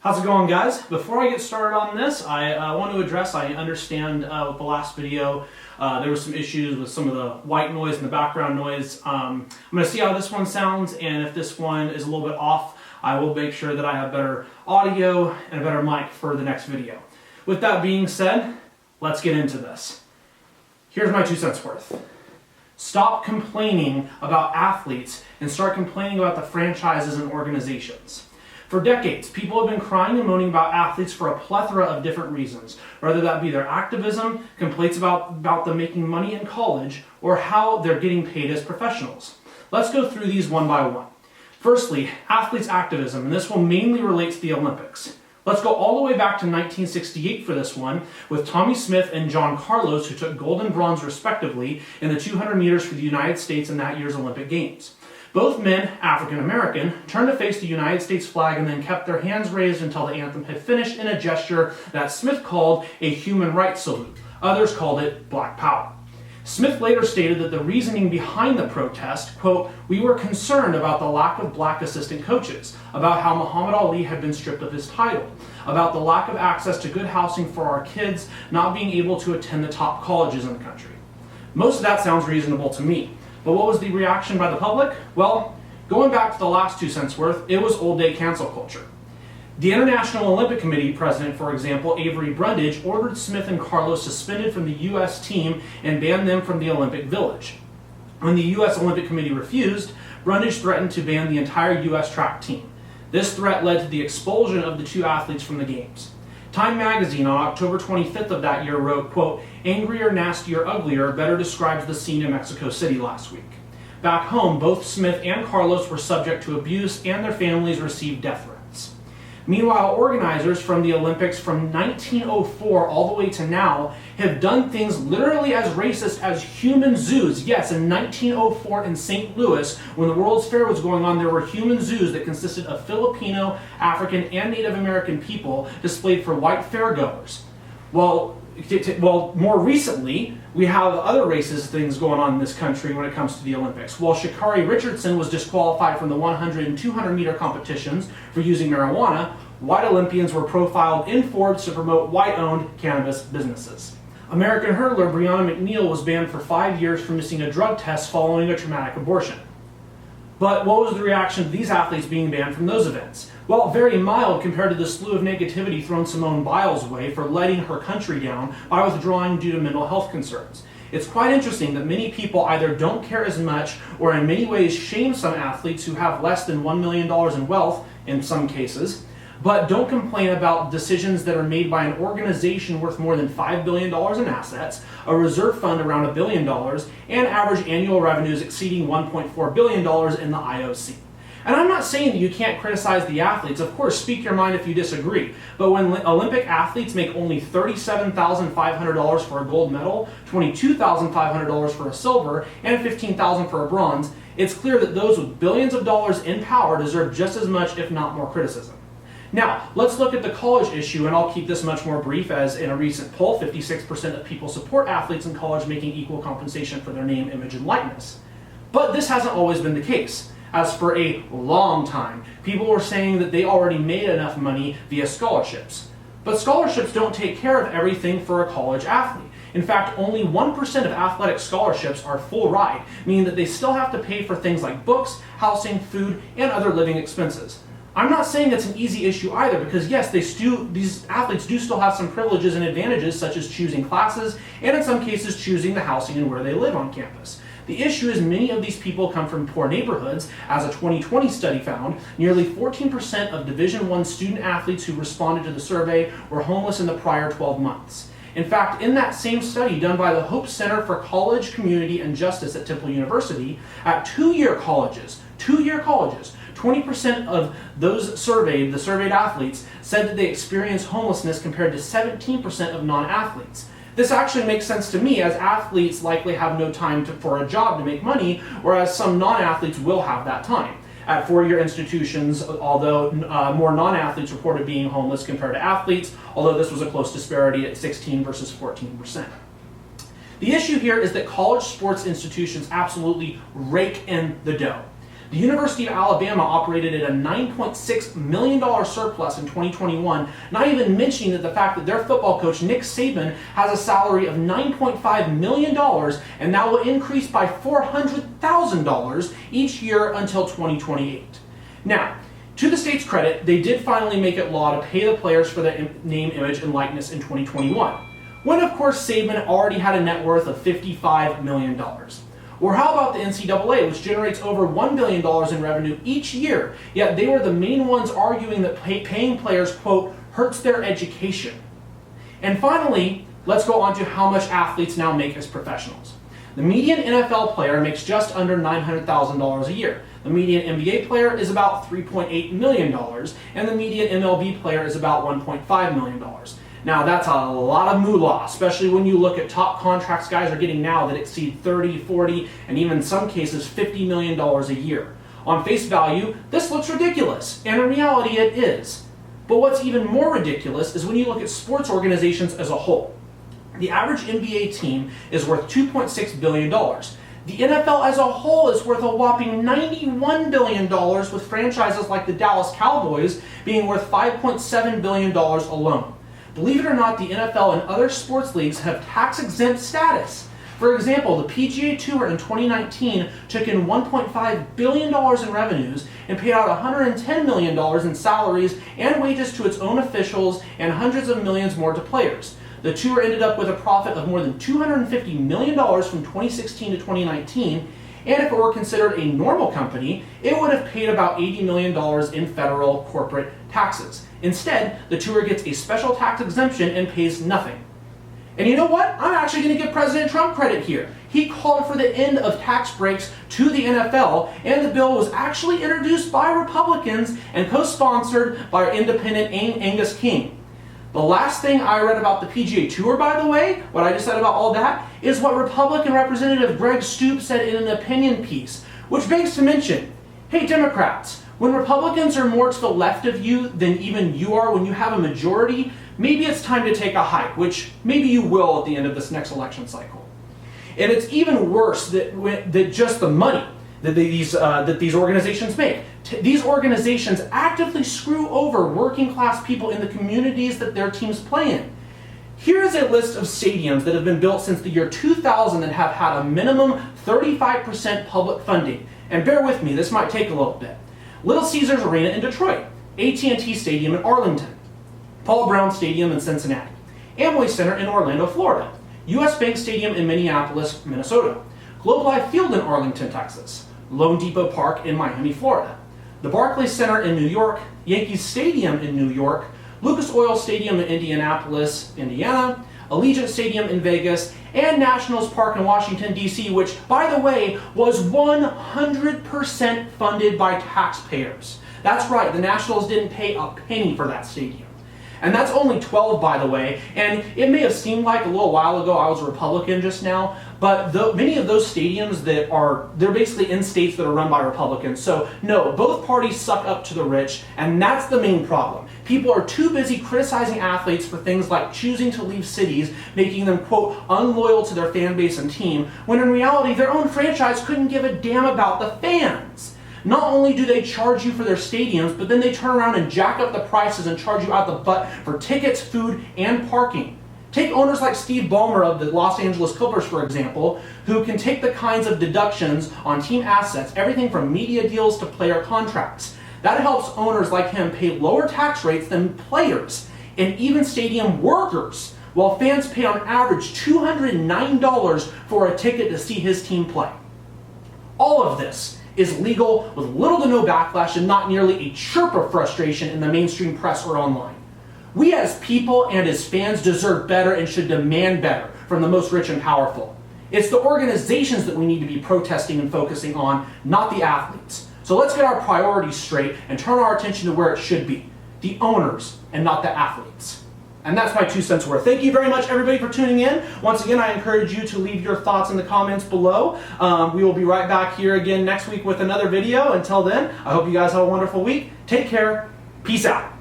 How's it going, guys? Before I get started on this, I want to address, I understand with the last video, there were some issues with some of the white noise and the background noise. I'm going to see how this one sounds, and if this one is a little bit off, I will make sure that I have better audio and a better mic for the next video. With that being said, let's get into this. Here's my 2 cents worth. Stop complaining about athletes and start complaining about the franchises and organizations. For decades, people have been crying and moaning about athletes for a plethora of different reasons, whether that be their activism, complaints about them making money in college, or how they're getting paid as professionals. Let's go through these one by one. Firstly, athletes' activism, and this will mainly relate to the Olympics. Let's go all the way back to 1968 for this one, with Tommy Smith and John Carlos, who took gold and bronze respectively in the 200 meters for the United States in that year's Olympic Games. Both men, African American, turned to face the United States flag and then kept their hands raised until the anthem had finished in a gesture that Smith called a human rights salute. Others called it Black Power. Smith later stated that the reasoning behind the protest, quote, "We were concerned about the lack of black assistant coaches, about how Muhammad Ali had been stripped of his title, about the lack of access to good housing for our kids, not being able to attend the top colleges in the country." Most of that sounds reasonable to me. But what was the reaction by the public? Well, going back to the last 2 cents worth, it was old day cancel culture. The International Olympic Committee president, for example, Avery Brundage, ordered Smith and Carlos suspended from the U.S. team and banned them from the Olympic Village. When the U.S. Olympic Committee refused, Brundage threatened to ban the entire U.S. track team. This threat led to the expulsion of the two athletes from the Games. Time magazine on October 25th of that year wrote, quote, "Angrier, nastier, uglier better describes the scene in Mexico City last week." Back home, both Smith and Carlos were subject to abuse and their families received death threats. Meanwhile, organizers from the Olympics from 1904 all the way to now have done things literally as racist as human zoos. Yes, in 1904 in St. Louis, when the World's Fair was going on, there were human zoos that consisted of Filipino, African, and Native American people displayed for white fairgoers. Well, more recently, we have other racist things going on in this country when it comes to the Olympics. While Sha'Carri Richardson was disqualified from the 100 and 200 meter competitions for using marijuana, white Olympians were profiled in Forbes to promote white-owned cannabis businesses. American hurdler Brianna McNeil was banned for 5 years for missing a drug test following a traumatic abortion. But what was the reaction to these athletes being banned from those events? Well, very mild compared to the slew of negativity thrown Simone Biles' way for letting her country down by withdrawing due to mental health concerns. It's quite interesting that many people either don't care as much or in many ways shame some athletes who have less than $1 million in wealth, in some cases, but don't complain about decisions that are made by an organization worth more than $5 billion in assets, a reserve fund around $1 billion, and average annual revenues exceeding $1.4 billion in the IOC. And I'm not saying that you can't criticize the athletes. Of course, speak your mind if you disagree. But when Olympic athletes make only $37,500 for a gold medal, $22,500 for a silver, and $15,000 for a bronze, it's clear that those with billions of dollars in power deserve just as much, if not more, criticism. Now, let's look at the college issue, and I'll keep this much more brief, as in a recent poll, 56% of people support athletes in college making equal compensation for their name, image, and likeness. But this hasn't always been the case. As for a long time, people were saying that they already made enough money via scholarships. But scholarships don't take care of everything for a college athlete. In fact, only 1% of athletic scholarships are full ride, meaning that they still have to pay for things like books, housing, food, and other living expenses. I'm not saying it's an easy issue either, because yes, these athletes do still have some privileges and advantages, such as choosing classes, and in some cases choosing the housing and where they live on campus. The issue is many of these people come from poor neighborhoods. As a 2020 study found, nearly 14% of Division I student athletes who responded to the survey were homeless in the prior 12 months. In fact, in that same study done by the Hope Center for College, Community, and Justice at Temple University, at two-year colleges, 20% of those surveyed, the surveyed athletes, said that they experienced homelessness compared to 17% of non-athletes. This actually makes sense to me, as athletes likely have no time for a job to make money, whereas some non-athletes will have that time. At four-year institutions, although more non-athletes reported being homeless compared to athletes, although this was a close disparity at 16 versus 14%. The issue here is that college sports institutions absolutely rake in the dough. The University of Alabama operated at a $9.6 million surplus in 2021, not even mentioning that the fact that their football coach, Nick Saban, has a salary of $9.5 million, and that will increase by $400,000 each year until 2028. Now, to the state's credit, they did finally make it law to pay the players for their name, image, and likeness in 2021, when of course Saban already had a net worth of $55 million. Or how about the NCAA, which generates over $1 billion in revenue each year, yet they were the main ones arguing that paying players, quote, hurts their education. And finally, let's go on to how much athletes now make as professionals. The median NFL player makes just under $900,000 a year. The median NBA player is about $3.8 million, and the median MLB player is about $1.5 million. Now that's a lot of moolah, especially when you look at top contracts guys are getting now that exceed 30, 40, and even in some cases $50 million a year. On face value, this looks ridiculous, and in reality it is. But what's even more ridiculous is when you look at sports organizations as a whole. The average NBA team is worth $2.6 billion. The NFL as a whole is worth a whopping $91 billion, with franchises like the Dallas Cowboys being worth $5.7 billion alone. Believe it or not, the NFL and other sports leagues have tax-exempt status. For example, the PGA Tour in 2019 took in $1.5 billion in revenues and paid out $110 million in salaries and wages to its own officials and hundreds of millions more to players. The tour ended up with a profit of more than $250 million from 2016 to 2019, and if it were considered a normal company, it would have paid about $80 million in federal corporate taxes. Instead, the tour gets a special tax exemption and pays nothing. And you know what? I'm actually going to give President Trump credit here. He called for the end of tax breaks to the NFL, and the bill was actually introduced by Republicans and co-sponsored by our independent Angus King. The last thing I read about the PGA Tour, by the way, what I just said about all that, is what Republican Representative Greg Stoops said in an opinion piece, which begs to mention, hey Democrats, when Republicans are more to the left of you than even you are when you have a majority, maybe it's time to take a hike, which maybe you will at the end of this next election cycle. And it's even worse that just the money that these organizations make. These organizations actively screw over working class people in the communities that their teams play in. Here's a list of stadiums that have been built since the year 2000 that have had a minimum 35% public funding. And bear with me, this might take a little bit. Little Caesars Arena in Detroit, AT&T Stadium in Arlington, Paul Brown Stadium in Cincinnati, Amway Center in Orlando, Florida, US Bank Stadium in Minneapolis, Minnesota, Globe Life Field in Arlington, Texas, Lone Depot Park in Miami, Florida, the Barclays Center in New York, Yankees Stadium in New York, Lucas Oil Stadium in Indianapolis, Indiana, Allegiant Stadium in Vegas, and Nationals Park in Washington, D.C., which, by the way, was 100% funded by taxpayers. That's right, the Nationals didn't pay a penny for that stadium. And that's only 12, by the way, and it may have seemed like a little while ago I was a Republican just now, but many of those stadiums they're basically in states that are run by Republicans. So no, both parties suck up to the rich, and that's the main problem. People are too busy criticizing athletes for things like choosing to leave cities, making them, quote, unloyal to their fan base and team, when in reality their own franchise couldn't give a damn about the fans. Not only do they charge you for their stadiums, but then they turn around and jack up the prices and charge you out the butt for tickets, food, and parking. Take owners like Steve Ballmer of the Los Angeles Clippers, for example, who can take the kinds of deductions on team assets, everything from media deals to player contracts. That helps owners like him pay lower tax rates than players and even stadium workers, while fans pay on average $209 for a ticket to see his team play. All of this is legal with little to no backlash and not nearly a chirp of frustration in the mainstream press or online. We as people and as fans deserve better and should demand better from the most rich and powerful. It's the organizations that we need to be protesting and focusing on, not the athletes. So let's get our priorities straight and turn our attention to where it should be, the owners and not the athletes. And that's my 2 cents worth. Thank you very much, everybody, for tuning in. Once again, I encourage you to leave your thoughts in the comments below. We will be right back here again next week with another video. Until then, I hope you guys have a wonderful week. Take care. Peace out.